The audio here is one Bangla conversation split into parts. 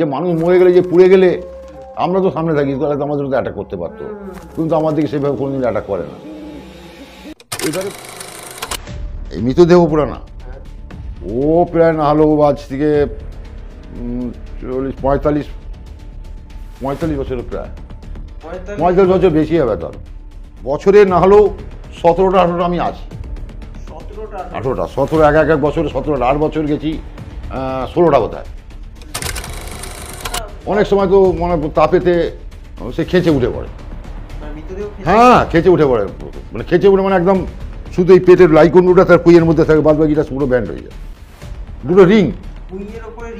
যে মানুষ মরে গেলে যে পুড়ে গেলে আমরা তো সামনে থাকি, তাহলে তো আমাদের তো অ্যাটাক করতে পারতো, কিন্তু আমাদেরকে সেভাবে কোনোদিন অ্যাটাক করে না। এবারে এই মৃতদেহ পুরানা ও প্রায় না হলেও আজ থেকে 45 বছরের প্রায় 45 বছর বেশি হবে। তার বছরে না হলেও 17টা 18টা আমি আছি। 18টা 17 এক বছরে 17টা 8 বছর গেছি, 16টা বোধ হয়। অনেক সময় তো মনে তাপেতে সে খেঁচে উঠে পড়ে। হ্যাঁ, খেঁচে উঠে পড়ে, মানে খেঁচে উঠে মানে একদম শুধু এই পেটের লাইকুন্ডুটা তার কুইয়ের মধ্যে থাকে, বাদ বাকিটা পুরো ব্যান্ড হয়ে যায়। দুটো রিং,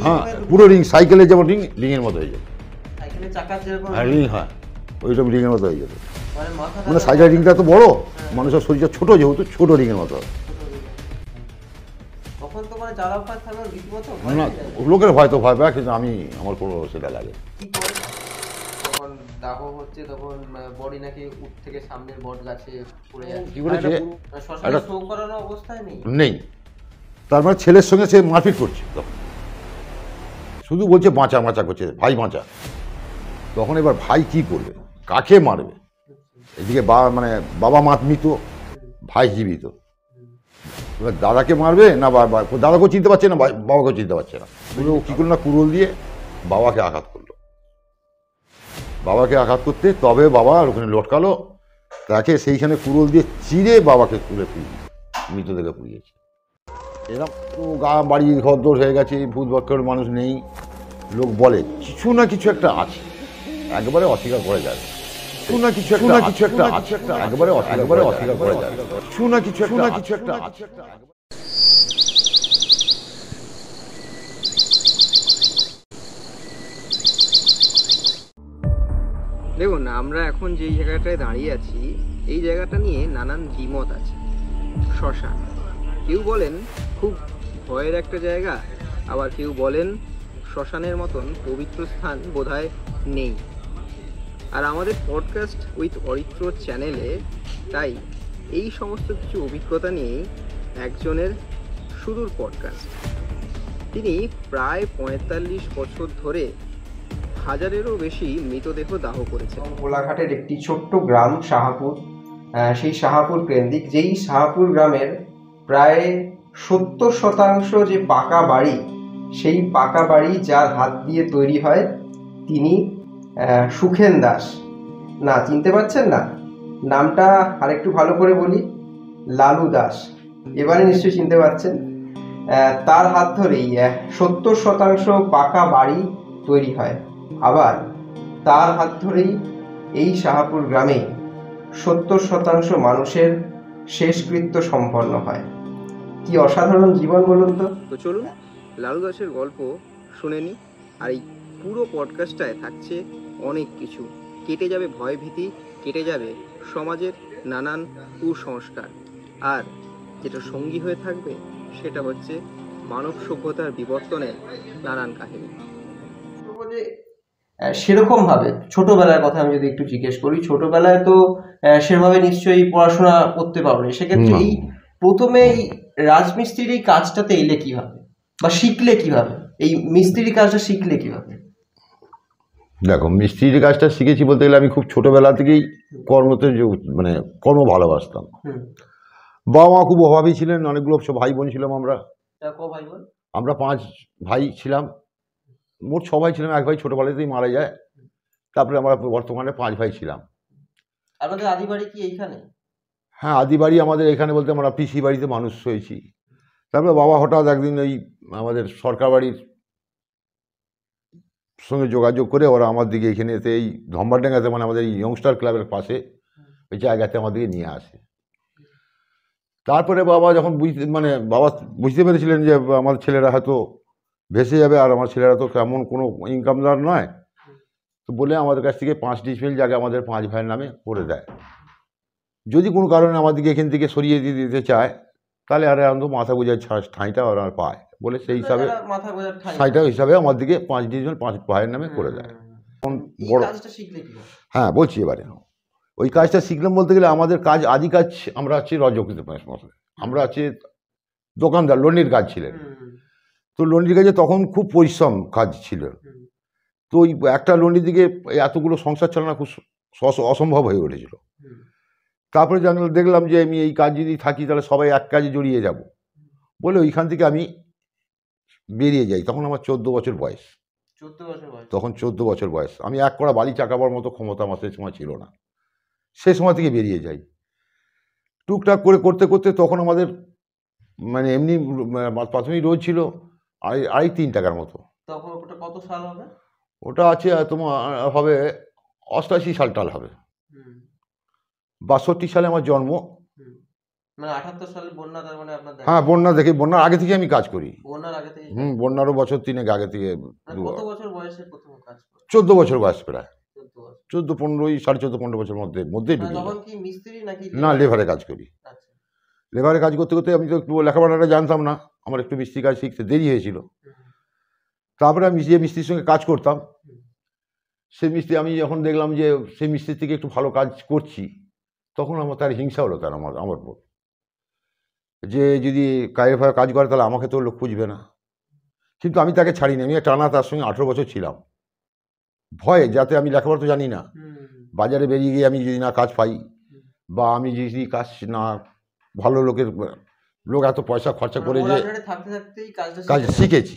হ্যাঁ পুরো রিং, সাইকেলের যেমন রিং, রিংয়ের মতো হয়ে যায়। হ্যাঁ রিং, হ্যাঁ ওইরকম রিংয়ের মতো হয়ে যাবে। মানে সাইকেলের রিংটা তো বড়, মানুষের শরীরটা ছোট, যেহেতু ছোট রিংয়ের মতো। না লোকের ভয় তো ভয় পায়, কিন্তু আমি আমার কোনো সেটা লাগে। দাহ হচ্ছে তখন বডি নাকি উঠ থেকে সামনের বট গাছে পড়ে যাচ্ছে। কি করেছে? শ্মশানে শোক করানো অবস্থায় নেই। তার মানে ছেলের সঙ্গে সে মারপিট করছে, তখন শুধু বলছে বাঁচা বাঁচা করছে, ভাই বাঁচা। তখন এবার ভাই কি করবে, কাকে মারবে? এদিকে মানে বাবা মা মৃত, ভাই জীবিত, এবার দাদাকে মারবে না, দাদাকেও চিনতে পারছে না, বাবাকেও চিনতে পারছে না। কি করলো না, কুড়োল দিয়ে বাবাকে আঘাত করলো। বাবাকে আঘাত করতে তবে বাবা ওখানে লটকালো, তাকে সেইখানে কুড়োল দিয়ে চিরে বাবাকে তুলে মৃতদেহকে পুড়িয়েছে। এরকম তো গা বাড়ি ঘরদোর হয়ে গেছে, ভূত ভক্ষের মানুষ নেই, লোক বলে কিছু না কিছু একটা আছে, একবারে অস্বীকার করা যায়। কিছু না কিছু একটা আছে, একবারে অস্বীকার করা যায়। কিছু না কিছু একটা আছে। দেখুন, আমরা এখন যেই জায়গাটায় দাঁড়িয়ে আছি, এই জায়গাটা নিয়ে নানান দ্বিমত আছে। শ্মশান, কেউ বলেন খুব ভয়ের একটা জায়গা, আবার কেউ বলেন শ্মশানের মতন পবিত্র স্থান বোধহয় নেই। আর আমাদের পডকাস্ট উইথ অরিত্র চ্যানেলে তাই এই সমস্ত কিছু অভিজ্ঞতা নিয়েই একজনের সুদূর পডকাস্ট। তিনি প্রায় 45 বছর ধরে হাজারেরও বেশি মৃতদেহ দাহ করেছেন। কোলাঘাটের একটি ছোট্ট গ্রাম শাহাপুর, সেই শাহাপুর কেন্দ্রিক, যেই শাহাপুর গ্রামের প্রায় 70% যে পাকা বাড়ি, সেই পাকা বাড়ি যার হাত দিয়ে তৈরি হয় তিনি সুখেন দাস। না, চিনতে পারছেন না? নামটা আরেকটু ভালো করে বলি, লালু দাস। এবারে নিশ্চয়ই চিনতে পারছেন। তার হাত ধরেই 70% পাকা বাড়ি তৈরি হয়। আবার তার হাত ধরেই এই শাহাপুর গ্রামে 70% মানুষের শেষকৃত্য সম্পন্ন হয়। কি অসাধারণ জীবন বলুন তো। চলুন লালু দাসের গল্প শুনে নি। আর এই পুরো পডকাস্টটায় থাকছে অনেক কিছু। কেটে যাবে ভয় ভীতি, কেটে যাবে সমাজের নানান কুসংস্কার, আর যেটা সঙ্গী হয়ে থাকবে সেটা হচ্ছে মানব সভ্যতার বিবর্তনের নানান কাহিনী। সেরকম ভাবে ছোটবেলার কথা আমি যদি একটু জিজ্ঞেস করি, ছোটবেলায় তো সেভাবে নিশ্চয়ই পড়াশোনা করতে পারোনি, সেক্ষেত্রে এই প্রথমে এই রাজমিস্ত্রির এই কাজটাতে এলে কিভাবে, বা শিখলে কিভাবে, এই মিস্ত্রির কাজটা শিখলে কিভাবে? দেখো, মিস্ত্রির কাজটা শিখেছি বলতে গেলে আমি খুব ছোটবেলা থেকেই কর্মতে মানে কর্ম ভালোবাসতাম। বাবা মা খুব অভাবী ছিলেন, অনেকগুলো সব ভাই বোন ছিলাম আমরা। আমরা 5 ভাই ছিলাম, মোট 6 ভাই ছিলাম। এক ভাই ছোটবেলাতেই মারা যায়, তারপরে আমরা বর্তমানে 5 ভাই ছিলাম। আপনাদের আদি বাড়ি কি এইখানে? হ্যাঁ, আদি বাড়ি আমাদের এখানে, বলতে আমরা পিসি বাড়িতে মানুষ হয়েছি। তারপরে বাবা হঠাৎ একদিন ওই আমাদের সরকার বাড়ির সঙ্গে যোগাযোগ করে ওরা আমার দিকে এখানে এসে এই ধম্বারডাঙ্গাতে, মানে আমাদের এই ইয়ংস্টার ক্লাবের পাশে ওই জায়গাতে আমার দিকে নিয়ে আসে। তারপরে বাবা যখন বাবা বুঝতে পেরেছিলেন যে আমার ছেলেরা হয়তো ভেসে যাবে, আর আমার ছেলেরা তো তেমন কোনো ইনকামদার নয়, তো বলে আমাদের কাছ থেকে 5 ডিসমিল জায়গা আমাদের 5 ভাইয়ের নামে করে দেয়। যদি কোনো কারণে আমাদেরকে এখান থেকে সরিয়ে দিতে চায়, তাহলে আর অন্তত মাথা গোজার ঠাঁইটা ওরা পায় বলে সেই হিসাবে ঠাঁইটা হিসাবে আমার দিকে 5 ডিসমিল 5 ভাইয়ের নামে করে দেয়। বড় হ্যাঁ বলছি, এবারে ওই কাজটা শিখলাম বলতে গেলে আমাদের কাজ, আদি কাজ আমরা আছি রজকৃত মশাই, আমরা আছি দোকানদার, লন্ডির কাজ ছিলেন। তো লন্ডির কাজে তখন খুব পরিশ্রম কাজ ছিল। তো ওই একটা লন্ডির দিকে এতগুলো সংসার চালানো খুব অসম্ভব হয়ে উঠেছিল। তারপরে দেখলাম যে আমি এই কাজ যদি থাকি তাহলে সবাই এক কাজে জড়িয়ে যাব, বলে ওইখান থেকে আমি বেরিয়ে যাই। তখন আমার 14 বছর বয়স। 14 বছর বয়স। তখন 14 বছর বয়স। আমি এক কড়া বালি চাকাবার মতো ক্ষমতা আমার সেই সময় ছিল না। সে সময় থেকে বেরিয়ে যাই টুকটাক করে করতে করতে। তখন আমাদের মানে এমনি প্রাথমিক রোজ ছিল 2.5-3 টাকার মতো। তখন ওটা কত সাল হবে? ওটা আছে তোমার হবে 88 সাল টাল হবে। 62 সালে আমার জন্ম। মানে 78 সালে বন্যা, তার মানে আপনার হ্যাঁ, বন্যার আগে থেকে আমি কাজ করি। বন্যার আগে থেকে? বন্যারও বছর 3 আগে থেকে। কত বছর বয়সে প্রথম কাজ করেন? 14 বছর বয়স, প্রায় 14 15 14-15 বছর মধ্যে তখন কি মিস্ত্রি নাকি? না, লেবারে কাজ করি। আচ্ছা। লেবারে কাজ করতে করতে আমি তো লেখাপড়াটা জানতাম না, আমার একটু মিস্ত্রি কাজ শিখতে দেরি হয়েছিল। তারপরে আমি যে মিস্ত্রির সঙ্গে কাজ করতাম, সেই মিস্ত্রি আমি যখন দেখলাম যে সেই মিস্ত্রির থেকে একটু ভালো কাজ করছি, তখন তার হিংসা হলো তার আমার উপর, যে যদি ভাবে কাজ করে তাহলে আমাকে তো লোক খুঁজবে না। কিন্তু আমি তাকে ছাড়িনি, আমি টানা তার সঙ্গে 18 বছর ছিলাম, ভয়ে, যাতে আমি লেখাপড়া তো জানি না, বাজারে বেরিয়ে গিয়ে আমি যদি না কাজ পাই, বা আমি যদি কাজ না ভালো লোক এত পয়সা খরচা করে যে কাজ শিখেছি,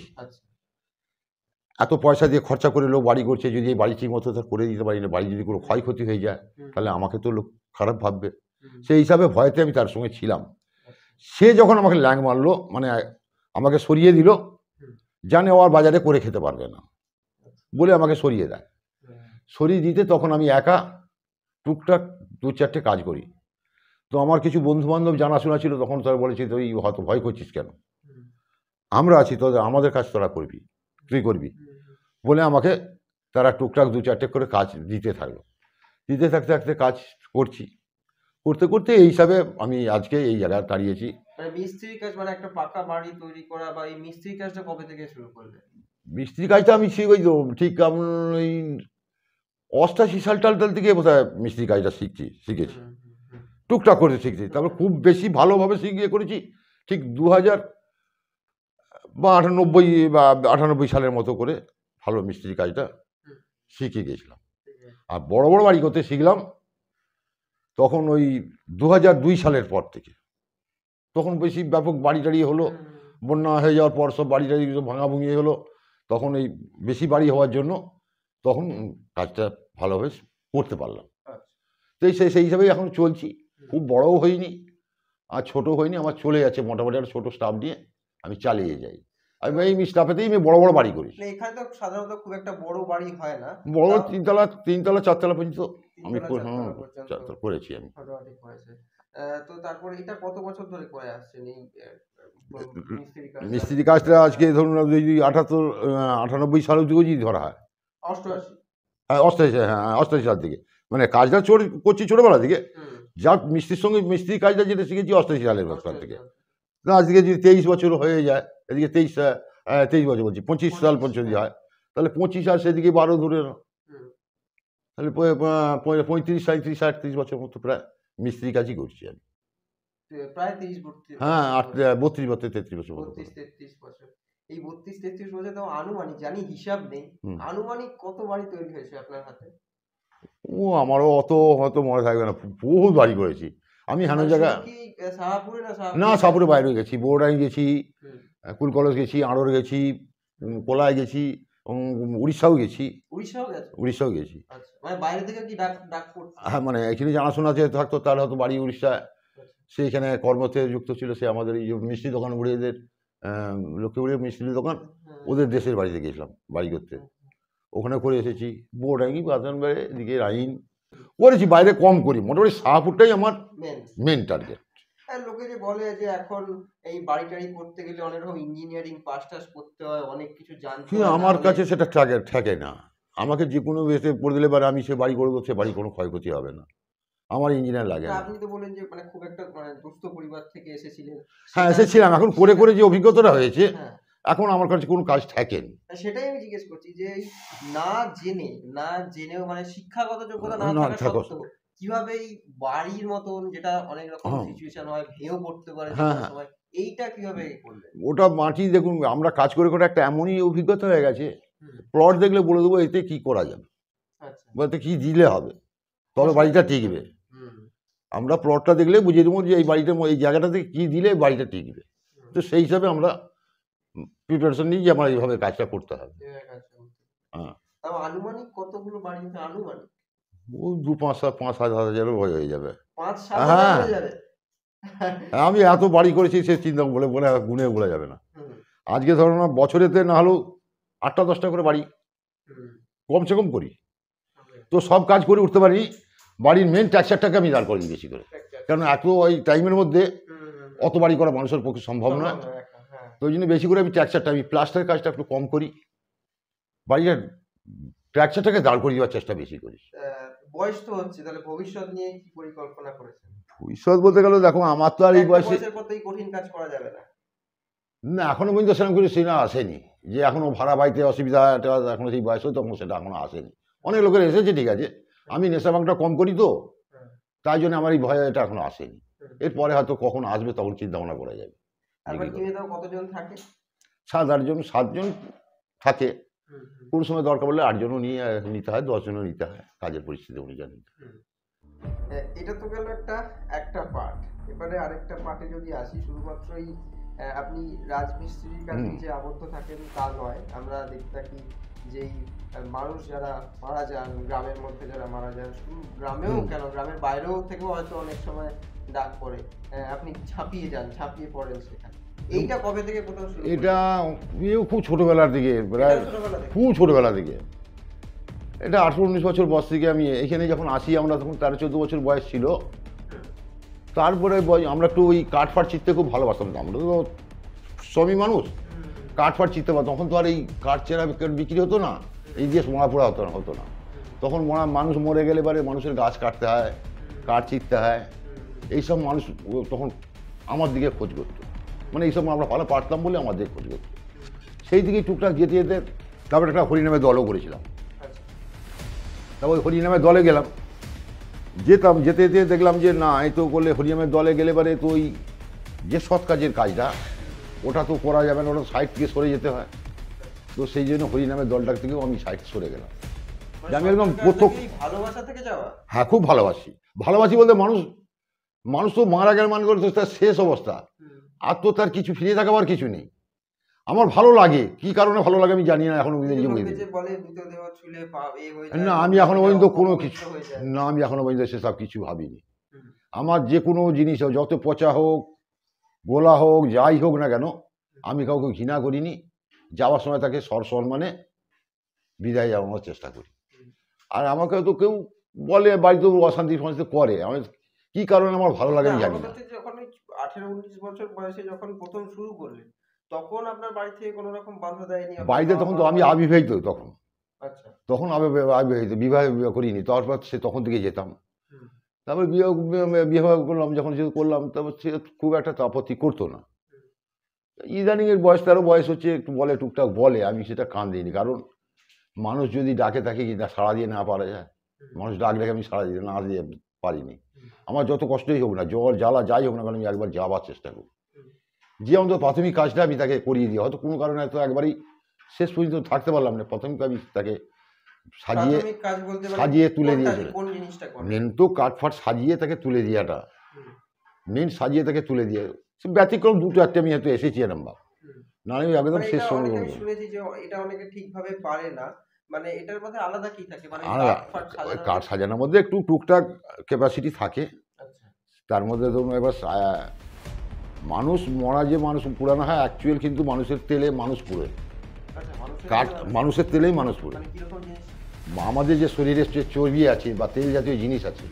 এত পয়সা দিয়ে খরচা করে লোক বাড়ি করছে, যদি এই বাড়ি ঠিক মতো করে দিতে পারি না, বাড়ি যদি কোনো ক্ষয়ক্ষতি হয়ে যায় তাহলে আমাকে তো লোক খারাপ ভাববে। সেই হিসাবে ভয়তে আমি তার সঙ্গে ছিলাম। সে যখন আমাকে ল্যাং মারলো, মানে আমাকে সরিয়ে দিল, জানে ও আর বাজারে করে খেতে পারবে না বলে আমাকে সরিয়ে দেয়। সরিয়ে দিতে তখন আমি একা টুকটাক 2-4টে কাজ করি। তো আমার কিছু বন্ধুবান্ধব জানাশোনা ছিল, তখন তারা বলেছে তুই হয়তো ভয় করছিস কেন, আমরা আছি, তো আমাদের কাজ তোরা করবি, তুই করবি বলে আমাকে তারা টুকটাক 2-4টে করে কাজ দিতে থাকলো। দিতে থাকতে থাকতে কাজ করছি, করতে করতে এই হিসাবে আমি আজকে এই জায়গায় দাঁড়িয়েছি। মিস্ত্রি কাজ মানে একটা পাকা বাড়ি তৈরি করা, বা এই মিস্ত্রি কাজটা কবে থেকে শুরু করলেন? মিস্ত্রি কাজটা আমি ঠিক ওই 88 সাল টাল থেকে বোধহয় মিস্ত্রি কাজটা শিখেছি, টুকটাক করে শিখছি। তারপর খুব বেশি ভালোভাবে শিখিয়ে করেছি ঠিক 2000 বা 98 সালের মতো করে ভালো মিস্ত্রি কাজটা শিখে গেছিলাম। আর বড় বড় বাড়ি করতে শিখলাম তখন ওই 2002 সালের পর থেকে। তখন বেশি ব্যাপক বাড়ি টাড়ি হলো, বন্যা হয়ে যাওয়ার পর সব বাড়ি টাড়ি সব ভাঙা ভুঙিয়ে হলো, তখন এই বেশি বাড়ি হওয়ার জন্য তখন কাজটা ভালোভাবে করতে পারলাম। তো সেই হিসাবেই এখন চলছি। খুব বড়ও হয়নি আর ছোট হয়নি, আমার চলে যাচ্ছে মোটামুটি একটা ছোটো স্টাফ নিয়ে আমি চালিয়ে যাই। আমি এই স্টাফেতেই আমি বড় বড় বাড়ি করি। এখানে তো সাধারণত খুব একটা বড় বাড়ি হয় না, বড় 3তলা 4তলা পর্যন্ত আমি করেছি আমি। তো তারপরে এটা কত বছর ধরে করে আসছেন এই মিস্ত্রি কাজটা? আজকে ধরুন যদি 98 সালের দিকে যদি ধরা হয়, 88 হ্যাঁ 88 সাল থেকে, মানে কাজটা করছি ছোটোবেলা থেকে, যা মিস্ত্রির সঙ্গে মিস্ত্রি কাজটা যেটা শিখেছি 88 সালের বছর থেকে। আজকে যদি 23 বছর হয়ে যায়, এদিকে 23 বছর বলছি 25 সাল পর্যন্ত হয়, তাহলে 25 আর সেদিকে 12 ধরে না, তাহলে 35, 37, 38 বছর মতো প্রায় মিস্ত্রি কাজই করছি আমি। প্রায় 30-32, হ্যাঁ 32-33 বছর। 32-33 বছর। এই 32-33 বছর তো আনুমানিক, জানি হিসাব নেই, আনুমানিক কত বাড়ি তৈরি হয়েছে আপনার হাতে? ও আমারও অত হয়তো মনে থাকবে না, বহুত বাড়ি করেছি আমি। হানো জায়গা না, শাহপুরে বাইরে গেছি, বোর্ডাই গেছি, কুল কলেজ গেছি, আড়র গেছি, কোলায় গেছি, উড়িষ্যাও গেছি। উড়িষ্যাও গেছি। হ্যাঁ, মানে এখানে জানাশোনা যে থাকতো তার হয়তো বাড়ি উড়িষ্যা, সেইখানে কর্মতে যুক্ত ছিল, সে আমাদের এই যে মিষ্টি দোকান উড়িয়েদের লক্ষ্মীপুরের মিষ্টির দোকান, ওদের দেশের বাড়িতে গেছিলাম বাড়ি করতে, ওখানে করে এসেছি। বোর্ডাঙ্গি, বাতানবাড়ি, এদিকে রাইন করেছি, বাইরে কম করি, মোটামুটি শাহপুরটাই আমার মেন টার্গেট। লোকে যে বলে যে এখন এই বাড়ি টাড়ি করতে গেলে অনেক রকম ইঞ্জিনিয়ারিং পাস টাস করতে হয়, অনেক কিছু জানতে হয়। আমার কাছে সেটা ঠেকে না। আমাকে যে কোনো বেসে পড়ে দিলে এবার আমি সে বাড়ি করবো, সে বাড়ি কোনো ক্ষয়ক্ষতি হবে না, আমার ইঞ্জিনিয়ার লাগে না। আপনি তো বলেন যে মানে খুব একটা দুস্থ পরিবার থেকে এসেছিলেন। হ্যাঁ, এসেছিলাম। এখন করে করে যে অভিজ্ঞতাটা হয়েছে, এখন আমার কাছে কোনো কাজ থাকেন। সেটাই আমি জিজ্ঞেস করছি যে না জেনেও মানে শিক্ষাগত যোগ্যতা না থাকা সত্ত্বেও কিভাবে এই বাড়ির মতন, যেটা অনেক রকম সিচুয়েশন হয়, ভেঙে পড়তে পারে এইটা কিভাবে করলেন? ওটা মাটি দেখুন, আমরা কাজ করে করে একটা এমনই অভিজ্ঞতা হয়ে গেছে হুম, প্লট দেখলে বলে দেবো এতে কি করা যাবে আচ্ছা, বা এতে কি দিলে হবে, তবে বাড়িটা টিকবে। হুম, আমরা প্লটটা দেখলে বুঝিয়ে দেবো যে এই বাড়িটার এই জায়গাটাতে কি দিলে বাড়িটা টিকবে। হুম। তো সেই হিসাবে আমরা প্রিপারেশন নিই যে আমার এইভাবে কাজটা করতে হবে। এবার কাজটা করতে হবে। হ্যাঁ, তাও আনুমানিক কতগুলো বাড়ি হতে আনুমানিক ও 5-7 হয়ে যাবে। 5-7 হ্যাঁ, হয়ে যাবে? আমি এত বাড়ি করেছি সে চিন্তা বলে বলে গুনে বলা যাবে না। হুম, আজকে ধরো না বছরেতে না হলেও 8টা-10টা করে বাড়ি হুম, কমসে কম করি। হবে। তো সব কাজ করে উঠতে পারি, বাড়ির মেন ট্যাক্সারটাকে আমি দাঁড় করি বেশি করে, কারণ এত ওই টাইমের মধ্যে হুম, হুম, অত বাড়ি করা মানুষের পক্ষে সম্ভব না। সম্ভব নয় একা, হ্যাঁ। তো ওই জন্য বেশি করে আমি ট্যাক্সারটা, আমি প্লাস্টারের কাজটা একটু কম করি, বাড়ির ট্যাক্সারটাকে দাঁড় করিয়ে দেওয়ার চেষ্টা বেশি করি। বয়স তো হচ্ছে, তাহলে ভবিষ্যৎ নিয়ে কি পরিকল্পনা করেছেন? ভবিষ্যৎ বলতে গেলে দেখো আমার তো আর এই একটা বয়সে বয়সের পর তো এই কঠিন কাজ করা যাবে না। না, এখনো পর্যন্ত সেরকম কিছু সিনা আসেনি যে এখনো ভাড়া বাড়িতে অসুবিধাটা এখনো সেই বয়সে তখন সেটা এখনো আসেনি। অনেক লোকের এসেছে ঠিক আছে, আমি নেশা ভাঙটা কম করি তো, হুম, তাই জন্য আমার এই ভয় এটা এখনো আসেনি। হুম। এরপরে হয়তো কখন আসবে তখন চিন্তা ভাবনা করা যাবে। আপনার টিমে তাও কতজন থাকে? 7-8 জন থাকে, হুম, হুম, কোন সময় দরকার পড়লে 8জনও নিতে হয়, 10জনও নিতে হয়, কাজের পরিস্থিতি অনুযায়ী। হুম। এটা তো গেল একটা পার্ট। এবারে আরেকটা পার্টে যদি আসি, শুধুমাত্রই আপনি রাজমিস্ত্রির কাজে হুম। যে আবদ্ধ থাকেন তা নয়। আমরা দেখতে থাকি যেই মানুষ যারা মারা যান, গ্রামের মধ্যে যারা মারা যান, শুধু গ্রামেও হুম। কেন, গ্রামের বাইরেও থেকেও হয়তো অনেক সময় ডাক পড়ে। আপনি ঝাঁপিয়ে যান, ঝাঁপিয়ে পড়েন সেখানে। এইটা কবে থেকে প্রথম শুরু এটা করলেন? খুব ছোটোবেলার দিকে, প্রায় এটাও ছোটবেলা থেকে? খুব ছোটোবেলা দিকে, এটা 18-19 বছর বয়স থেকে আমি এখানে যখন আসি, আমরা তখন 13-14 বছর বয়স ছিল। তারপরে আমরা একটু ওই কাঠ ফাট চিনতে খুব ভালোবাসতাম, আমরা তো শ্রমিক মানুষ, হুম, কাঠ ফাট চিনতে পারতাম। তখন তো আর এই কাঠ চেরা বিক্রি হতো না, এই দিয়ে মরা পোড়া হতো না। তখন মানুষ মরে গেলে পরে মানুষের গাছ কাটতে হয়, কাঠ চিরতে হয়, এইসব মানুষ তখন আমার দিকে খোঁজ করতো, মানে এইসব আমরা ভালো পারতাম বলে আমার দিকে খোঁজ করতো। সেই দিকে টুকটাক যেতে যেতে তারপরে একটা হরিনামের দলও করেছিলাম। আচ্ছা। তারপর ওই হরিনামের দলে গেলাম, যেতাম, যেতে যেতে দেখলাম যে না, এই তো করলে হরিনামের দলে গেলে পরে তো ওই যে সৎ কাজের কাজটা ওটা তো করা যাবে না, ওটা সাইড থেকে সরে যেতে হয়। তো সেই জন্য হরিনামের দলটার থেকেও আমি সাইড সরে গেলাম। যে আমি একদম প্রথম, ভালোবাসা থেকে যাওয়া। হ্যাঁ খুব ভালোবাসি বলতে মানুষ তো মারা গেলে মানে করে তো তার শেষ অবস্থা, আর তো তার কিছু ফিরে থাকাবার কিছু নেই। আমার ভালো লাগে, কি কারণে ভালো লাগে আমি জানি না এখনো পর্যন্ত নিজে বুঝতে পারি। বলে মৃতদেহ ছুলে হয়ে যায়, না, আমি এখনো পর্যন্ত কোনো অপবিত্র কিছু, হয়ে যায়। না আমি এখনো পর্যন্ত সেসব কিছু ভাবিনি। হুম, আমার যে কোনো জিনিস হোক, যত পচা হোক, গোলা হোক, যাই হোক না কেন, আমি কাউকে ঘৃণা করিনি। যাওয়ার সময় তাকে সসম্মানে বিদায় জানানোর চেষ্টা করি। আর আমাকে তো কেউ বলে বাড়িতে অশান্তি ফশান্তি করে, আমি কি কারণে আমার ভালো লাগে আমি জানি আমার না। কাছে যখন 18-19 বছর বয়সে যখন প্রথম শুরু করলেন, তখন আপনার বাড়ি থেকে কোনো রকম বাধা দেয়নি? আপনার বাড়িতে তখন তো আমি বাবা-মা? আবিবাহিত, আচ্ছা। তখন আবিবাহিত, বিবাহ করিনি, তারপর সে তখন থেকে যেতাম। হুম, তারপর বিবাহ করলাম, যখন যেহেতু করলাম, তারপর সে খুব একটা আপত্তি করতো না। ইদানিং এর বয়স, তারও বয়স হচ্ছে, একটু বলে, টুকটাক বলে, আমি সেটা কান দিইনি। কারণ মানুষ যদি ডাকে তাকে কি না সাড়া দিয়ে না পারা যায়? মানুষ ডাকলে আমি সাড়া দিতে না দিয়ে পারিনি। আমার যত কষ্টই হোক না, জ্বর জ্বালা যাই হোক না কেন, আমি একবার যাওয়ার চেষ্টা করি, যে অন্তত প্রাথমিক কাজটা আমি তাকে করিয়ে দিই। হয়তো কোনো কারণে হয়তো একবারই শেষ পর্যন্ত থাকতে পারলাম না, প্রাথমিক আমি তাকে প্রাথমিক কাজ বলতে সাজিয়ে তুলে কোনটা, দিয়েছিল। কোন জিনিসটা করেন? মেন তো কাঠফাট সাজিয়ে তাকে তুলে দিয়াটা, হুম, মেন সাজিয়ে তাকে তুলে দিয়ে, সে ব্যতিক্রম 2-4টে আমি হয়তো এসেছি এরকম, হুম। না আমি একদম মানে শেষ এটা সময়। অনেকে আমি শুনেছি যে এটা অনেকে ঠিকভাবে পারে না। মানে এটার মধ্যে আলাদা কি থাকে? মানে আর কাঠ-ফাট ওই সাজানোর কাঠ সাজানোর মধ্যে একটু টুকটাক ক্যাপাসিটি থাকে। আচ্ছা, তার মধ্যে ধরুন এবার মানুষ মরা, যে মানুষ পুরানো হয় অ্যাকচুয়াল কিন্তু মানুষের তেলে মানুষ পুড়ে, আচ্ছা, কাঠ মানুষের তেলেই মানুষ পুড়ে। মানে কিরকম জিনিস? আমাদের যে শরীরে যে চর্বি আছে বা তেল জাতীয় জিনিস আছে,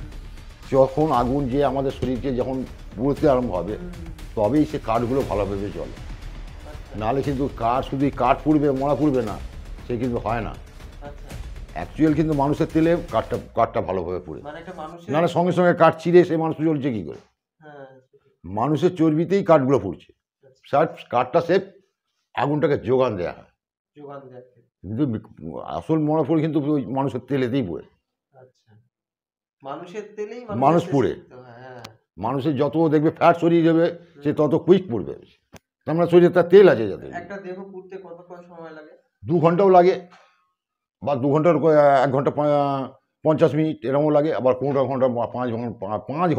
যখন আগুন যে আমাদের শরীরকে যখন পুড়তে আরম্ভ হবে, তবেই সে কাঠগুলো ভালোভাবে জ্বলে। নাহলে কিন্তু কাঠ শুধু কাঠ পুড়বে, মরা পুড়বে না, সে কিন্তু হয় না। আচ্ছা, অ্যাকচুয়াল কিন্তু মানুষের তেলে কাঠটা ভালোভাবে পুড়ে, মানে একটা মানুষের, নাহলে সঙ্গে সঙ্গে কাঠ চিরে সে মানুষ জ্বলছে কী করে? হ্যাঁ, মানুষের চর্বিতেই কাঠগুলো পুড়ছে, কাঠটা সে আগুনটাকে যোগান দেওয়া হয়। যোগান দেয় আর কি। কিন্তু আসল মরা পুড়ে কিন্তু ওই মানুষের তেলেতেই পুড়ে। আচ্ছা, মানুষের তেলেই মানুষ পুড়ে। হ্যাঁ, মানুষের যত দেখবে ফ্যাট সরিয়ে যাবে, সে তত কুইক পুড়বে। তার মানে শরীরে তার তেল আছে যাতে। একটা দেহ পুড়তে কতক্ষণ সময় লাগে? 2 ঘন্টাও লাগে, বা 2 ঘন্টার 1 ঘন্টা 50 মিনিট এরকমও লাগে, আবার কোনোটা ঘন্টা 5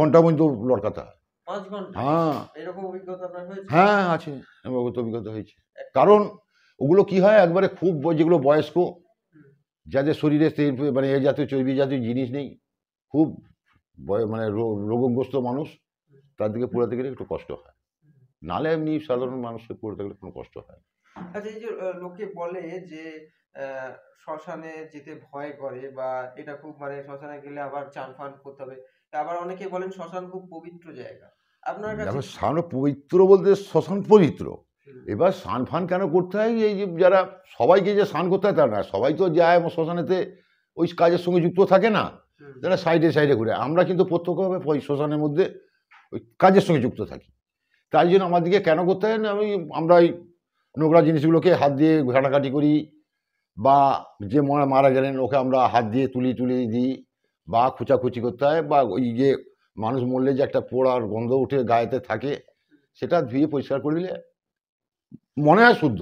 ঘন্টা পর্যন্ত লটকাতে হয়। 5 ঘন্টা হ্যাঁ এরকম অভিজ্ঞতা আপনার হয়েছে? হ্যাঁ আছে, আমার অভিজ্ঞতা হয়েছে। কারণ ওগুলো কি হয়, একবারে খুব যেগুলো বয়স্ক, হুম, যাদের শরীরে মানে এ জাতীয় চর্বি জাতীয় জিনিস নেই, খুব মানে রোগগ্রস্ত মানুষ, তাদেরকে পোড়াতে গেলে একটু কষ্ট হয়, নাহলে এমনি সাধারণ মানুষকে পোড়াতে গেলে কোনো কষ্ট হয় না। আচ্ছা, এই যে লোকে বলে যে শ্মশানে যেতে ভয় করে, বা এটা খুব মানে শ্মশানে গেলে আবার চান ফান করতে হবে, আবার অনেকে বলেন শ্মশান খুব পবিত্র জায়গা, আপনার কাছে দেখো, স্নান পবিত্র বলতে শ্মশান পবিত্র, এবার স্নান ফান কেন করতে হয়, এই যে যারা সবাইকে যে স্নান করতে হয় তা না, সবাই তো যায় শ্মশানেতে ওই কাজের সঙ্গে যুক্ত থাকে না, যারা সাইডে সাইডে ঘুরে। আমরা কিন্তু প্রত্যক্ষভাবে ওই শ্মশানের মধ্যে ওই কাজের সঙ্গে যুক্ত থাকি, তাই জন্য আমাদেরকে কেন করতে হয় না, আমরা ওই নোংরা জিনিসগুলোকে হাত দিয়ে ঘাটাঘাটি করি, বা যে মারা গেলেন ওকে আমরা হাত দিয়ে তুলি দিই, বা খুচাখুচি করতে হয়, বা ওই যে মানুষ মরলে যে একটা পোড়ার গন্ধ উঠে গায়েতে থাকে, সেটা ধুয়ে পরিষ্কার করে দিলে মনে হয় শুদ্ধ,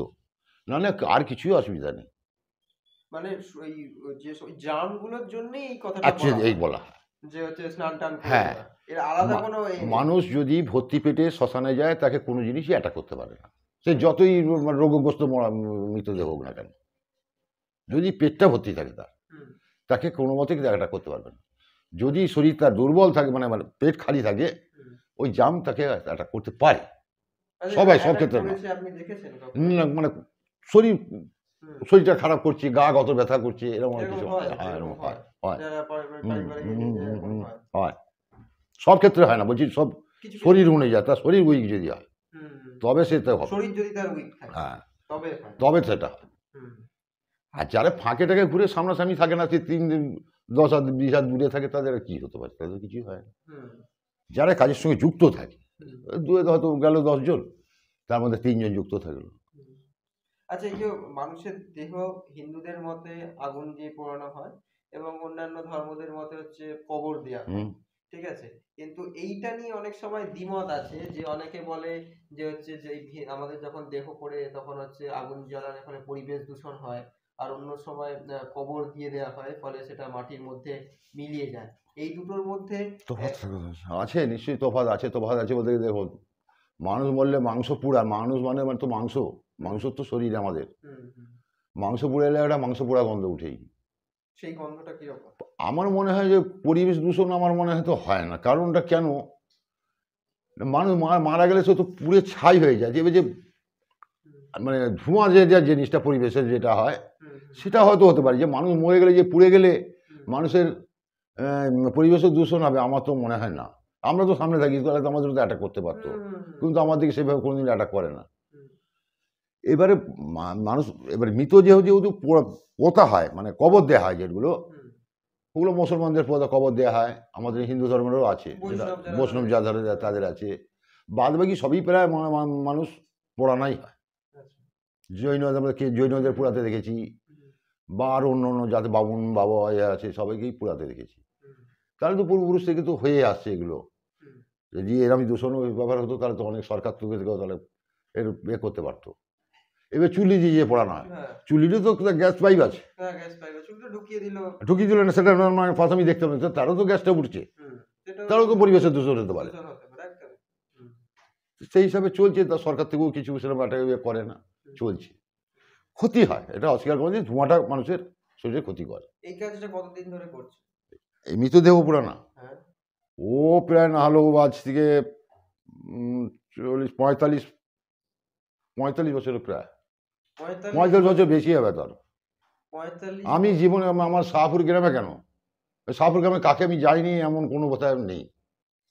নাহলে আর কিছুই অসুবিধা নেই। মানে ওই যে জার্ম গুলোর জন্যই এই কথাটা আচ্ছা, এই বলা হয় যে হচ্ছে স্নান টান করে হ্যাঁ, নেওয়া। এর আলাদা কোনো মানুষ যদি ভর্তি পেটে শ্মশানে যায়, তাকে কোনো জিনিসই অ্যাটাক করতে পারে না, সে যতই রোগগ্রস্ত মৃতদেহ হোক না কেন, যদি পেটটা ভর্তি থাকে তাকে কোনো মতে অ্যাটাক করতে পারবে না। যদি শরীর তার দুর্বল থাকে, মানে পেট খালি থাকে, ওই জাম তাকে অ্যাটাক করতে পারে, সবাই সব ক্ষেত্রে না। আপনি দেখেছেন মানে শরীরটা খারাপ করছে, গা গত ব্যথা করছে, এরকম কিছু হয়, এরকম হয়, হয়, সব ক্ষেত্রে হয় না বলছি, সব শরীর উনে যায়, তার শরীর উইক যদি হয় তবে সেটা হবে, শরীর যদি তার উইক থাকে হ্যাঁ তবে সেটা হয়। আর যারা ফাঁকে টাকে ঘুরে সামনাসামনি থাকে না, সে 3 দিন 10 হাত 20 হাত দূরে থাকে, তাদের কি হতে পারে, তাদের কিছুই হয় না। যারা কাজের সঙ্গে যুক্ত থাকে, দূরে হয়তো গেল 10 জন, তার মধ্যে 3 জন যুক্ত থাকলো। আচ্ছা, এই যে মানুষের দেহ হিন্দুদের মতে আগুন দিয়ে পোড়ানো হয়, এবং অন্যান্য ধর্মদের মতে হচ্ছে কবর দেওয়া হয়, ঠিক আছে, কিন্তু এইটা নিয়ে অনেক সময় দ্বিমত আছে, যে অনেকে বলে যে হচ্ছে যে আমাদের যখন দেহ পড়ে তখন হচ্ছে আগুন জ্বালানোর ফলে পরিবেশ দূষণ হয়, আর অন্য সময় কবর দিয়ে দেওয়া হয়, ফলে সেটা মাটির মধ্যে মিলিয়ে যায়। এই দুটোর মধ্যে আছে, নিশ্চয়ই তফাৎ আছে বলতে গেলে, দেখো, মানুষ মরলে মাংস পুড়া, মানুষ মানে তো মাংস তো শরীর আমাদের, মাংস পুড়ে এলে একটা মাংস পোড়া গন্ধ উঠেই, সেই গন্ধটা কিরকম? আমার মনে হয় যে পরিবেশ দূষণ আমার মনে হয় তো হয় না। কারণটা কেন, মানুষ মারা গেলে সে তো পুড়ে ছাই হয়ে যায়, যে মানে ধোঁয়া যে জিনিসটা পরিবেশের যেটা হয়, সেটা হয়তো হতে পারে, যে মানুষ মরে গেলে যে পুড়ে গেলে মানুষের পরিবেশের দূষণ হবে, আমার তো মনে হয় না। আমরা তো সামনে থাকি, তাহলে তো আমাদের তো অ্যাটাক করতে পারতো, কিন্তু আমাদেরকে সেভাবে কোনোদিন অ্যাটাক করে না। এবারে মানুষ, এবারে মৃত যেহেতু পোতা হয়, মানে কবর দেওয়া হয়, যেগুলো ওগুলো মুসলমানদের কবর দেওয়া হয়, আমাদের হিন্দু ধর্মেরও আছে, বৈষ্ণব যারা তাদের আছে, বাদ বাকি সবই প্রায় মানুষ পোড়ানাই হয়। জৈনদের পোড়াতে দেখেছি, বা আরো অন্য যাতে বামুন বাবা আছে, সবাইকেই পোড়াতে দেখেছি। তাহলে তো পূর্বপুরুষ থেকে তো হয়ে আসছে এগুলো, যদি এরকম দূষণ ব্যবহার হতো, তাহলে তো অনেক সরকার থেকে তাহলে এর করতে পারতো। এবার চুলি দিয়ে পোড়ানো হয়, চুলিরও তো গ্যাস পাইপ আছে, ঢুকিয়ে দিল না, সেটা প্রথমেই দেখতে হবে, তারও তো গ্যাসটা উঠছে, তারও তো পরিবেশের দূষণ হতে পারে। সেই হিসাবে চলছে, তা সরকার থেকেও কিছু সেরকম একটা করে না, চলছে। ক্ষতি হয়, এটা অস্বীকার করে, ধোঁয়াটা মানুষের শরীরে ক্ষতি করে। এই কাজটা কতদিন ধরে করছে এই মৃতদেহ পোড়ানো? ও প্রায় না হলেও আজ থেকে 45 বছরের, প্রায় 45 বছর বেশি হবে তার। আমি জীবনে আমার শাহপুর গ্রামে, কেন শাহপুর গ্রামে কাকে আমি যাইনি এমন কোনো কথা নেই,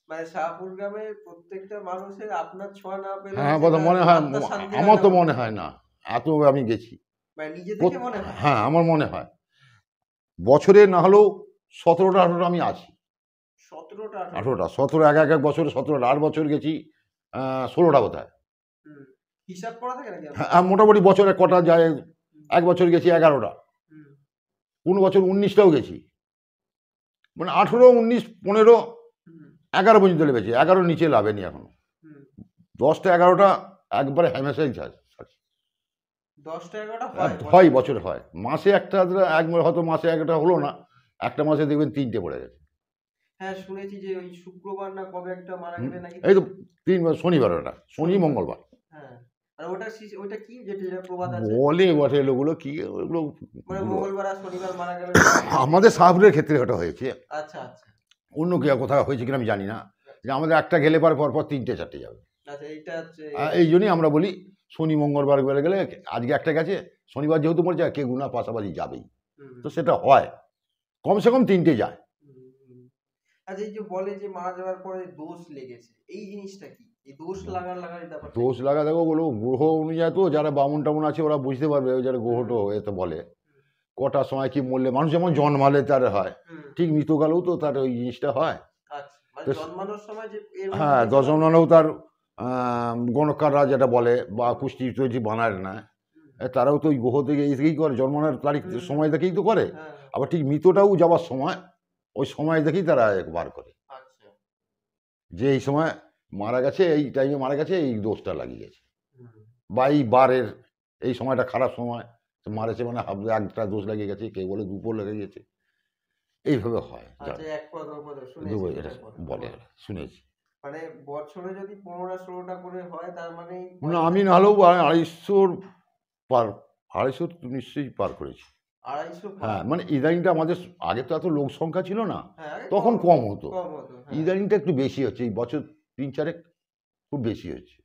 মানে শাহপুর গ্রামে প্রত্যেকটা মানুষের আপনার ছোঁয়া না পেলে, হ্যাঁ কথা মনে হয়, আমার তো মনে হয় না, এত আমি গেছি, হ্যাঁ আমার মনে হয় বছরে না হলেও 17টা 18টা আমি আছি, 17 এক বছর, 17 8 বছর গেছি, 16টা বোধহয়, হিসাব করা থাকে নাকি? হ্যাঁ মোটামুটি বছরে কটা যায়, এক বছর গেছি 11টা, কোন বছর 19টাও গেছি, মানে 18 19 15 11 পর্যন্ত লেগেছে, 11 নিচে লাভেনি এখনো, 10টা 11টা একবারে হ্যামেশাই ছাড়, 10টা 11টা হয়, বছরে হয়, মাসে একটা একবার হয়তো মাসে একটা হলো না, একটা মাসে দেখবেন 3টে পড়ে গেছে। হ্যাঁ শুনেছি যে ওই শুক্রবার না কবে একটা মারা গেলে নাকি। এই তো 3বার, শনিবার, ওটা শনি মঙ্গলবার। হ্যাঁ আর ওটা কি যেটা প্রবাদ আছে বলে বটে ওগুলো কি, ওগুলো মানে মঙ্গলবার আর শনিবার মারা গেলে। আমাদের শাহপুরের ক্ষেত্রে ওটা হয়েছে, আচ্ছা আচ্ছা অন্য কেউ কোথাও হয়েছে কিনা আমি জানি না, যে আমাদের একটা গেলে পর পর 3টে 4টে যাবে। আচ্ছা এইটা হচ্ছে এই জন্যই আমরা বলি শনি মঙ্গলবার বেড়ে গেলে আজকে একটা গেছে, শনিবার যেহেতু মরে যায় কে গুণা পাশাপাশি যাবেই, হুম, তো সেটা হয়, কমসে কম 3টে যায়। হুম। আচ্ছা এই যে বলে যে মারা যাওয়ার পরে দোষ লেগেছে, এই জিনিসটা কি? এই দোষ লাগার ব্যাপারটা দোষ লাগা দেখো বলো গ্রহ অনুযায়ী, তো যারা বামুন টামুন আছে ওরা বুঝতে পারবে, যারা গ্রহটো এতে বলে কটার সময় কি মরলে, মানুষ যেমন জন্মালে তার হয়, হুম, ঠিক মৃতকালেও তো তার ওই জিনিসটা হয়। আচ্ছা মানে তো জন্মানোর সময় যে এর হ্যাঁ, মধ্যে দশমনালেও তার গণকাররা যেটা বলে বা কুষ্টি টুষ্টি বানায় না, তারাও তো ওই গ্রহ থেকে এসেই করে, জন্মানোর তারিখ সময় দেখেই তো করে। হ্যাঁ আবার ঠিক মৃতটাও যাওয়ার সময় ওই সময় দেখেই তারা বার করে, আচ্ছা যে এই সময় মারা গেছে, এই টাইমে মারা গেছে, এই দোষটা লাগিয়ে গেছে, হুম, বা এই বারের এই সময়টা খারাপ সময় মারেছে, মানে একটা দোষ লাগিয়ে গেছে, কেউ বলে দুপুর লেগে গেছে, এইভাবে হয়। আচ্ছা এক পদ ও পদ দুপুর শুনেছি এটা বলে, শুনেছি। মানে বছরে যদি 15-16টা করে হয় তার মানে না আমি না হলেও 250 পার, 250 নিশ্চয়ই পার করেছি। 250 হ্যাঁ মানে ইদানিংটা আমাদের, আগে তো এত লোক সংখ্যা ছিল না, হ্যাঁ আগে তখন কম হতো, কম হতো হ্যাঁ। ইদানিংটা একটু বেশি হচ্ছে, এই বছর 3-4 খুব বেশি হচ্ছে।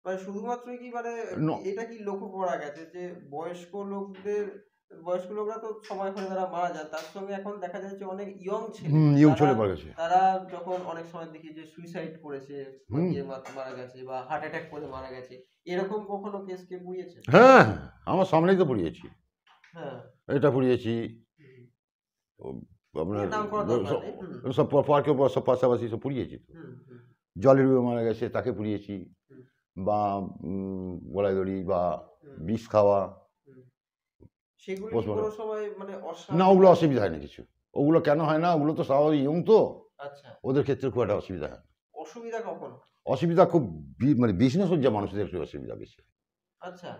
মানে শুধুমাত্র কি মানে ন- এটা কি লক্ষ্য করা গেছে যে বয়স্ক লোকরা তো সময় হলে তারা মারা যান, তার সঙ্গে এখন দেখা যাচ্ছে অনেক ইয়ং ছেলে ইউ তারা- চলে মারা গেছে। তারা যখন অনেক সময় দেখি যে সুইসাইড করেছে, হুম। গিয়ে মারা গেছে বা হার্ট অ্যাটাক করে মারা গেছে, এরকম কখনো কেস কে বুঝিয়েছে? হ্যাঁ আমার সামনেই তো পড়িয়েছি, হ্যাঁ এটা পড়িয়েছি, হুম, আপনার নাম করা দরকার নেই। হুম, সব পার্কে সব পাশাপাশি সব পড়িয়েছি তো, হুম, হুম, জলের ডুবে মারা গেছে তাকে পুড়িয়েছি, হুম। বা গলায় দড়ি বা হুম, বিষ খাওয়া, হুম। সেগুলো কি postmortem। কোনো সময় মানে না অস্বাভাবিক? ওগুলো অসুবিধা হয় না কিছু, ওগুলো কেন হয় না, ওগুলো তো স্বাভাবিক ইয়ং তো, আচ্ছা ওদের ক্ষেত্রে খুব একটা অসুবিধা হয় না। অসুবিধা কখন? অসুবিধা খুব মানে বিষ্ণুসজ্জা মানুষদের একটু অসুবিধা বেশি, আচ্ছা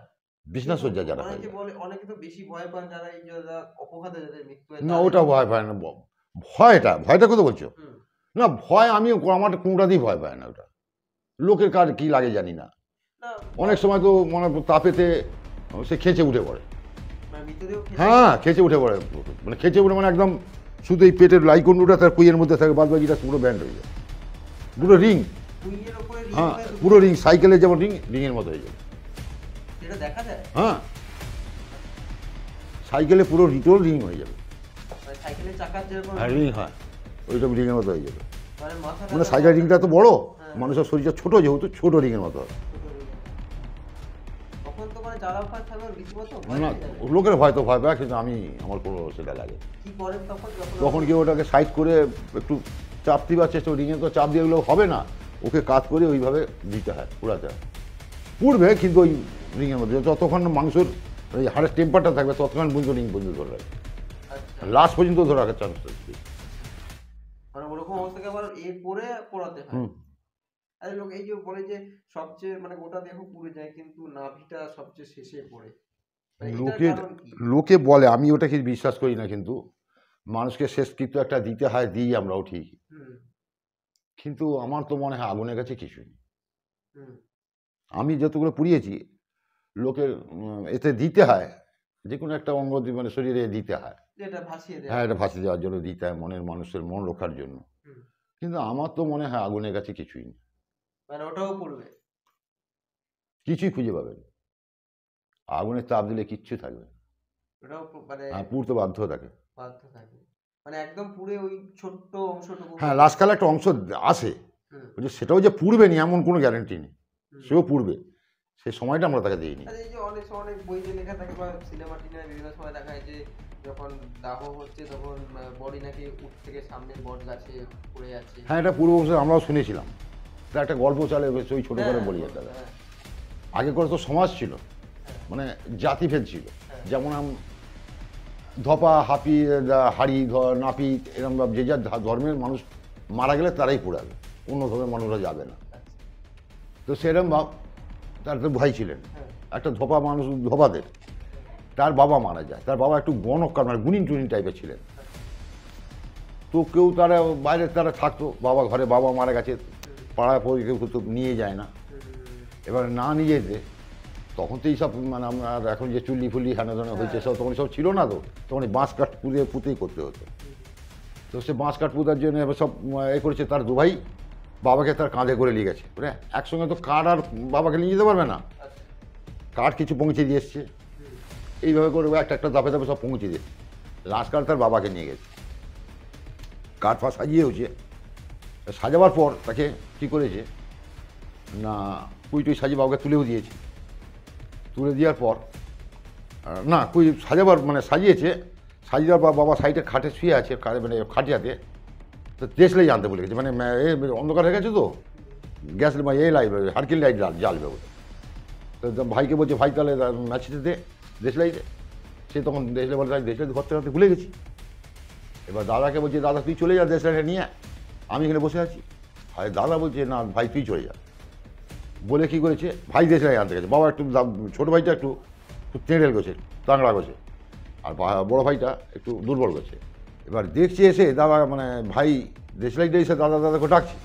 বিষ্ণুসজ্জা যারা হয়, অনেকে বলে, অনেকে তো বেশি ভয় পান যারা এই যারা অপঘাতে যাদের মৃত্যু হয় না তাদের- ওটা ভয় পায় না, ভয়টা কথা বলছো, হুম, না ভয় আমি আমার কোনটাতেই ভয় পায় না, ওটা লোকের কার কি লাগে জানি না, না অনেক সময় তো মনে তাপেতে সে খেঁচে উঠে পড়ে, মানে মৃতদেহ হ্যাঁ খেঁচে উঠে পড়ে, মানে খেঁচে উঠে মানে একদম শুধু এই পেটের লাইকন্ডুটা তার কুইয়ের মধ্যে থাকে, বাদ বাকিটা পুরো ব্যান্ড হয়ে যায়, পুরো রিং, কুইয়ের উপরে ring হ্যাঁ হয়ে পুরো রিং, সাইকেলের যেমন রিংয়ের মতো হয়ে যায়, এটা দেখা যায় হ্যাঁ সাইকেলে পুরো রিটোল রিং হয়ে যাবে, মানে সাইকেলের চাকার যেরকম হ্যাঁ রিং হয়, ওইটা রিংয়ের মতো হয়ে যাবে, মানে মাথাটা মানে সাইকেল রিংটা তো বড়, হ্যাঁ। মানুষের শরীরটা ছোট যেহেতু ছোট রিংয়ের মতো হবে, তখন তো মানে যারা ভয় থাকবে রীতিমতো ভয় না পেয়ে যাবে। লোকের হয়তো ভয় পায়, কিন্তু আমার কোনো সেটা লাগে, কি করেন তখন যখন তখন কি ওটাকে সাইড করে একটু চাপ দিবার চেষ্টা, রিংয়ে তো চাপ দিয়ে গেলেও হবে না, ওকে কাজ করে ওইভাবে দিতে হয়, পুরাতে হয়, পুড়বে কিন্তু ওই রিংয়ের মধ্যে যতক্ষণ মাংসর ওই হাড়ের টেম্পারটা থাকবে ততক্ষণ পর্যন্ত রিং পর্যন্ত ধরে রাখবে, আচ্ছা লাস্ট পর্যন্ত ধরে রাখার চান্স থাকে। মানে ওরকম অবস্থাকে আবার করে পোড়াতে হয়। হুম। আরে লোক এই যে বলে যে সবচেয়ে মানে গোটা দেহ পুড়ে যায় কিন্তু নাভিটা সবচেয়ে শেষে পড়ে, মানে এটার লোকের কারণ কি? লোকে বলে, আমি ওটাকে বিশ্বাস করি না, কিন্তু মানুষকে শেষকৃত্য একটা দিতে হয়, দিই আমরাও ঠিক, হুম, কিন্তু আমার তো মনে হয় আগুনের কাছে কিছুই নেই। হুম, আমি যতগুলো পুড়িয়েছি লোকের এতে দিতে হয়, যে কোনো একটা অঙ্গ মানে শরীরে দিতে হয়, যেটা ভাসিয়ে দেয়। হ্যাঁ এটা ভাসিয়ে দেওয়ার জন্য দিতে হয়, মানুষের মন রক্ষার জন্য, হুম, কিন্তু আমার তো মনে হয় আগুনের কাছে কিছুই নেই, মানে ওটাও পড়বে। কিছুই খুঁজে পাবেন, আগুনের তাপ দিলে কিচ্ছু থাকবে না। ওটাও মানে হ্যাঁ পুড়তে বাধ্য থাকে, বাধ্য থাকে, মানে একদম পুড়ে ওই ছোট্ট অংশটুকু। হ্যাঁ লাস্টকালে একটা অংশ আসে, হুম, ওই যে সেটাও যে পুড়বে নি এমন কোনো গ্যারেন্টি নেই, হুম। সেও পুড়বে, সেই সময়টা আমরা তাকে দিইনি। আচ্ছা, এই যে অনেক সময় অনেক বইতে লেখা থাকে বা সিনেমা টিনে বিভিন্ন সময় দেখা যায় যে যখন দাহ হচ্ছে তখন বডি নাকি উঠ থেকে সামনে বট গাছে পড়ে যাচ্ছে। হ্যাঁ এটা পূর্ব বংশে আমরাও শুনেছিলাম, তা একটা গল্প চলে বেশ, ওই ছোটো করে বলি এটা, হ্যাঁ, আগে করে তো সমাজ ছিল, মানে জাতিভেদ ছিল, যেমন ধপা হাপি হাড়ি নাপিত এরকম যে যার ধর্মের মানুষ মারা গেলে তারাই পোড়াবে, অন্য ধর্মের মানুষরা যাবে না, আচ্ছা, তো সেরকম ভাব, তার তো ভাই ছিলেন হ্যাঁ, একটা ধপা মানুষ, ধপাদের তার বাবা মারা যায়। তার বাবা একটু গণকার মানে গুণিন টুনিন টাইপের ছিলেন। তো কেউ তারা বাইরে তারা থাকতো, বাবা ঘরে বাবা মারা গেছে, পাড়ায় পড়ে কেউ তো নিয়ে যায় না। এবার না নিয়ে যেতে তখন তো এইসব মানে আমরা এখন যে চুল্লি ফুল্লি হেনাধনা হয়েছে সব তখন সব ছিল না, তো তখন এই বাঁশ কাঠ পুঁতেই করতে হতো। তো সে বাঁশ কাঠ পুঁতার জন্য এবার সব করেছে। তার দু ভাই বাবাকে তার কাঁধে করে নিয়ে গেছে, মানে একসঙ্গে তো কাঠ আর বাবাকে নিয়ে যেতে পারবে না, কাঠ কিছু পৌঁছে দিয়ে এসছে, এইভাবে করে একটা একটা ধাপে ধাপে সব পৌঁছে দিয়েছে। লাস্টকাল তার বাবাকে নিয়ে গেছে, কাঠ ফাঁস সাজিয়েওছে। সাজাবার পর তাকে কী করেছে না, কুইটুই সাজিয়ে বাবাকে তুলেও দিয়েছে। তুলে দেওয়ার পর না কুই সাজাবার মানে সাজিয়েছে, সাজিয়ে দেওয়ার পর বাবা সাইডে খাটে শুয়ে আছে, মানে খাটিয়াতে। তো দেশলাই জানতে বলে গেছে, মানে অন্ধকার হয়ে গেছে তো, গ্যাস লাইট হারকিল লাইট জ্বালবে বলে। তো ভাইকে বলছে ভাই তাহলে ম্যাচেতে দে দেশলাইতে। সে তখন দেশলাই বলে তাই দেশলাই ঘর থেকে ভুলে গেছি। এবার দাদাকে বলছে দাদা তুই চলে যা দেশলাইটা নিয়ে, আমি এখানে বসে আছি। ভাই দাদা বলছে না ভাই তুই চলে যা। বলে কী করেছে, ভাই দেশলাই আনতে গেছে। বাবা একটু ছোটো ভাইটা একটু তেঁড়েল গেছে, তাংড়া গেছে, আর বড়ো ভাইটা একটু দুর্বল গেছে। এবার দেখছে এসে দাদা মানে ভাই দেশলাইটা এসে দাদা দাদাকে ডাকছে,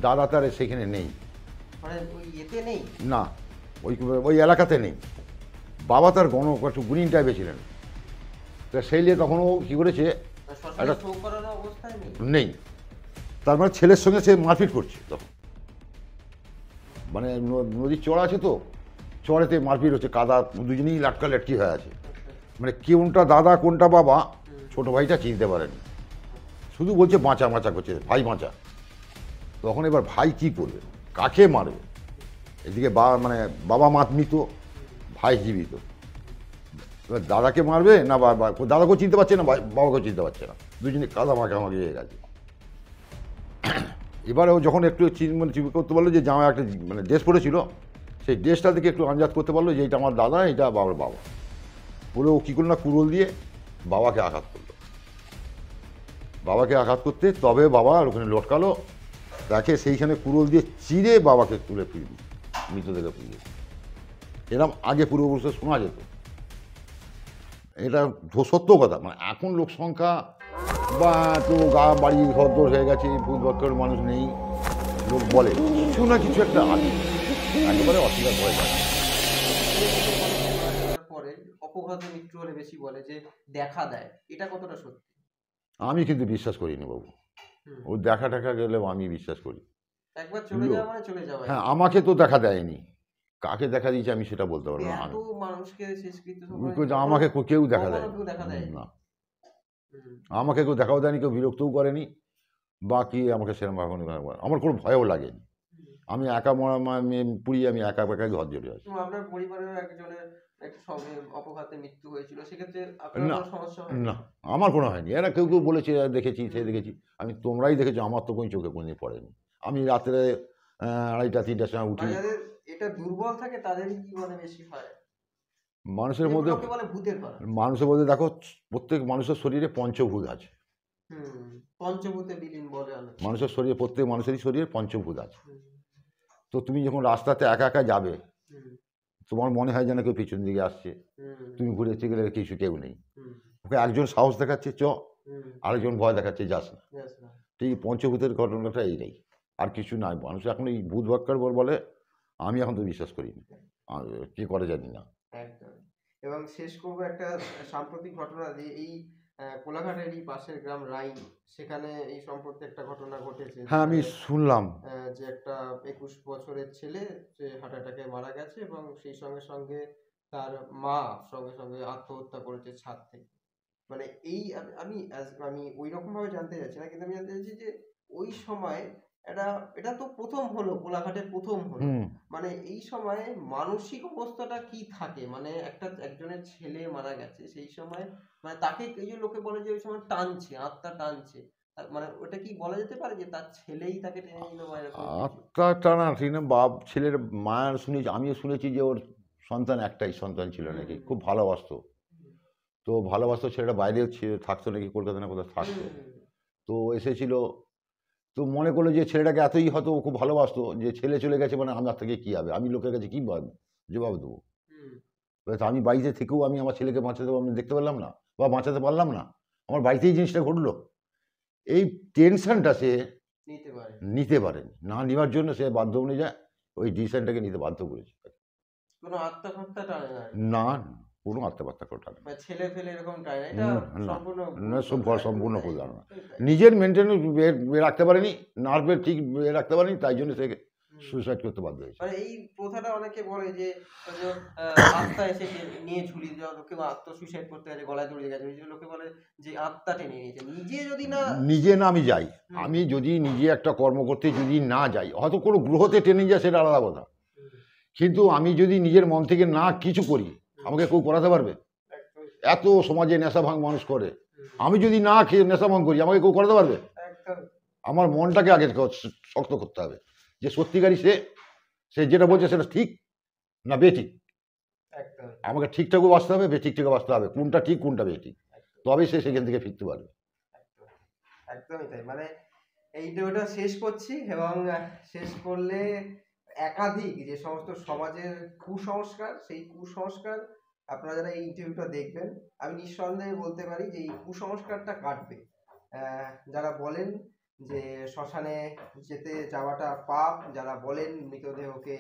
দাদা তার সেখানে নেই, না ওই ওই এলাকাতে নেই। বাবা তার একটু গুণিন টাইপের ছিলেন। তো সেই নিয়ে তখন ও কী করেছে একটা নেই, তার মানে ছেলের সঙ্গে সে মারপিট করছে তখন, মানে নদীর চড় আছে তো, চড়েতে মারপিট হচ্ছে, কাদা দুজনেই লাটকা লাটকি হয়ে আছে, মানে কোনটা দাদা কোনটা বাবা ছোটো ভাইটা চিনতে পারেনি, শুধু বলছে বাঁচা বাঁচা করছে ভাই বাঁচা। তখন এবার ভাই কী করবে, কাকে মারবে, এদিকে মানে বাবা মৃত, ভাই জীবিত, এবার দাদাকে মারবে না দাদাকেও চিনতে পারছে না, বাবাকেও চিনতে পারছে না, দুজনে কাদা মাখামাখি হয়ে গেছে। এবারে ও যখন একটু মানে করতে পারলো যে জামা একটা মানে ড্রেস পরেছিল, সেই ড্রেসটা থেকে একটু আন্দাজ করতে পারলো যে এটা আমার দাদা, এটা বাবার বাবা। বলে ও কী করলো না, কুড়োল দিয়ে বাবাকে আঘাত করলো। বাবাকে আঘাত করতে তবে বাবা আর ওখানে লটকালো, তাকে সেইখানে কুড়োল দিয়ে চিরে বাবাকে তুলে ফিরবি মৃতদেহে ফিরিয়ে। এরকম আগে পূর্বপুরুষে শোনা যেত, এটা সত্য কথা। মানে এখন লোক সংখ্যা বা একটু বাড়ি ঘরদোর হয়ে গেছে, ভূতভক্ষের মানুষ নেই, লোক বলে কিছু না কিছু একটা আছে, একেবারে অস্বীকার করে যায়। পরে অপঘাতে মৃত্যু হলে বেশি বলে যে দেখা দেয়, এটা কতটা সত্যি? আমি কিন্তু বিশ্বাস করিনি বাবু, ও দেখা টাকা গেলেও আমি বিশ্বাস করি। একবার চলে যাওয়া মানে চলে যাওয়া। হ্যাঁ, আমাকে তো দেখা দেয়নি, কাকে দেখা দিয়েছে আমি সেটা বলতে পারবো না। মানুষকে শেষকৃত্য আমাকে কেউ দেখা দেয় না, আমাকে কেউ দেখাও দেয়নি, কেউ বিরক্তও করেনি, বা কি আমাকে সেরকম আমার কোনো ভয়ও লাগেনি। আমি একা পুড়ি, আমি একা একাই ঘর জড়িয়ে আছি। আপনার পরিবারের একজনের সঙ্গে অপঘাতে মৃত্যু হয়েছিল, সেক্ষেত্রে আপনার সমস্যা হয় না? আমার কোনো হয়নি। এরা কেউ কেউ বলেছে দেখেছি সে দেখেছি, আমি তোমরাই দেখেছো, আমার তো কোনো চোখে কোনোদিন পড়েনি। আমি রাত্রে 2:30 3টার সময় উঠি। এটা দুর্বল থাকে তাদেরই কি মানে বেশি হয়? মানুষের মধ্যে মানুষের মধ্যে দেখো, প্রত্যেক মানুষের শরীরে পঞ্চভূত আছে। পঞ্চভূতে বিলীন বলে মানুষের শরীরে, প্রত্যেক মানুষেরই শরীরে পঞ্চভূত আছে। তো তুমি যখন রাস্তাতে একা একা যাবে, তোমার মনে হয় যেন কেউ পিছন দিকে আসছে, তুমি ঘুরে এসে গেলে কিছু কেউ নেই, ওকে একজন সাহস দেখাচ্ছে চ, আরেকজন ভয় দেখাচ্ছে যাস না। এই পঞ্চভূতের ঘটনাটা এইটাই, আর কিছু নাই। মানুষ এখন এই ভূত ভাক্কার বলে, আমি এখন তো বিশ্বাস করিনি, কি করে জানি না। এবং শেষ করবো একটা সাম্প্রতিক ঘটনা দিয়ে, এই কোলাঘাটের এই পাশের গ্রাম রাইন, সেখানে এই সম্পর্কে একটা ঘটনা ঘটেছে। হ্যাঁ, আমি শুনলাম যে একটা 21 বছরের ছেলে যে হার্ট অ্যাটাকে মারা গেছে, এবং সেই সঙ্গে সঙ্গে তার মা সঙ্গে সঙ্গে আত্মহত্যা করেছে ছাদ থেকে। মানে এই আমি ওই রকম ভাবে জানতে চাইছি না, কিন্তু আমি জানতে চাইছি যে ওই সময় এটা তো প্রথম হলো, কোলাঘাটে প্রথম হলো, মানে এই সময় মানসিক অবস্থাটা কি থাকে? মানে একজনের ছেলে মারা গেছে, সেই সময় মানে তাকে এই যে লোকে বলে যে ওই সময় টানছে, আত্মা টানছে, মানে ওটা কি বলা যেতে পারে যে তার ছেলেই তাকে টেনে নিল? আত্মা টানা ঠিক না, বাপ ছেলের মায়ের শুনেছি, আমিও শুনেছি যে ওর সন্তান একটাই সন্তান ছিল নাকি, খুব ভালোবাসতো। তো ভালোবাসতো, ছেলেটা বাইরে থাকতো নাকি, কলকাতা না কোথাও থাকতো। তো এসেছিল, তো মনে করলো যে ছেলেটাকে এতই হয়তো খুব ভালোবাসতো যে ছেলে চলে গেছে মানে আমার থেকে কী হবে, আমি লোকের কাছে কী জবাব দেবো। তো আমি বাড়িতে থেকেও আমি আমার ছেলেকে বাঁচাতে আমি দেখতে পারলাম না বা বাঁচাতে পারলাম না, আমার বাড়িতেই জিনিসটা ঘটলো। এই টেনশনটা সে নিতে পারে। নিতে পারেনি, না নেওয়ার জন্য সে বাধ্য হয়ে যায়, ওই ডিসিশনটাকে নিতে বাধ্য করেছে। কোনো আত্মহত্যা টানে না, না, কোনো আত্মহত্যা করে টানে না। বা ছেলে ফেলে এরকম টানে না, এটা না, সম্পূর্ণ না, সম্পূর্ণ তাই, ভুল ধারণা। তাই। নিজের মেনটেন্স রাখতে পারেনি, নার্ভের ঠিক রাখতে পারেনি, তাই জন্য সে সুইসাইড করতে বাধ্য হয়েছে। মানে এই প্রথাটা অনেকে বলে যে আত্মা এসে নিয়ে ঝুলিয়ে দেওয়া, কেউ আত্মসুইসাইড করতে গেছে, গলায় দড়ি গেছে, ওই যে লোকে বলে যে আত্মা টেনে নিয়েছে, নিজে যদি না নিজে না আমি যাই, আমি যদি নিজে একটা কর্ম করতে যদি না যাই, হয়তো কোনো গ্রহতে টেনে যায় সেটা আলাদা কথা, কিন্তু আমি যদি নিজের মন থেকে না কিছু করি, আমাকে কেউ করাতে পারবে? এত সমাজে নেশা ভাঙ মানুষ করে, আমি যদি না খেয়ে নেশা ভাঙ করি, আমাকে কেউ করাতে পারবে? একদম আমার মনটাকে আগে শক্ত করতে হবে যে সত্যিকারই সে যেটা বলছে সেটা ঠিক না বেঠিক। একদম আমাকে ঠিকঠাকও বাঁচতে হবে, বেঠিকটাকে বাঁচতে হবে, কোনটা ঠিক কোনটা বেঠিক, তবেই সে সেখান থেকে ফিরতে পারবে। একদমই তাই। মানে এই ভিডিওটা শেষ করছি, এবং শেষ করলে একাধিক যে সমস্ত সমাজের কুসংস্কার, সেই কুসংস্কার আপনারা যারা এই ইন্টারভিউটা দেখবেন, আমি নিঃসন্দেহে বলতে পারি যে এই কুসংস্কারটা কাটবে। যারা বলেন যে শ্মশানে যেতে যাওয়াটা পাপ, যারা বলেন মৃতদেহকে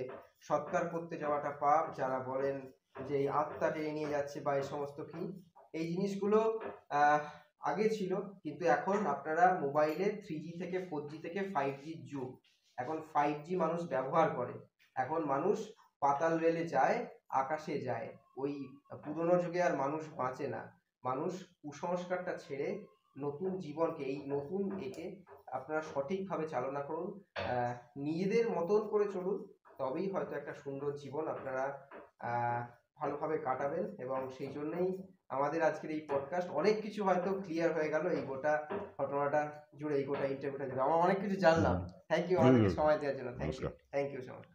সৎকার করতে যাওয়াটা পাপ, যারা বলেন যে এই আত্মা টেনে নিয়ে যাচ্ছে বা এই সমস্ত কি, এই জিনিসগুলো আগে ছিল, কিন্তু এখন আপনারা মোবাইলে 3G থেকে 4G থেকে 5G যুগ, এখন 5G মানুষ ব্যবহার করে, এখন মানুষ পাতাল রেলে যায়, আকাশে যায়, ওই পুরোনো যুগে আর মানুষ বাঁচে না। মানুষ কুসংস্কারটা ছেড়ে নতুন জীবনকে, এই নতুন একে আপনারা সঠিকভাবে চালনা করুন, নিজেদের মতন করে চলুন, তবেই হয়তো একটা সুন্দর জীবন আপনারা ভালোভাবে কাটাবেন। এবং সেই জন্যই আমাদের আজকের এই পডকাস্ট, অনেক কিছু হয়তো ক্লিয়ার হয়ে গেল এই গোটা ঘটনাটা জুড়ে, এই গোটা ইন্টারভিউটা জুড়ে আমার অনেক কিছু জানলাম। থ্যাংক ইউ আমাদেরকে সময় দেওয়ার জন্য। Thank you so much.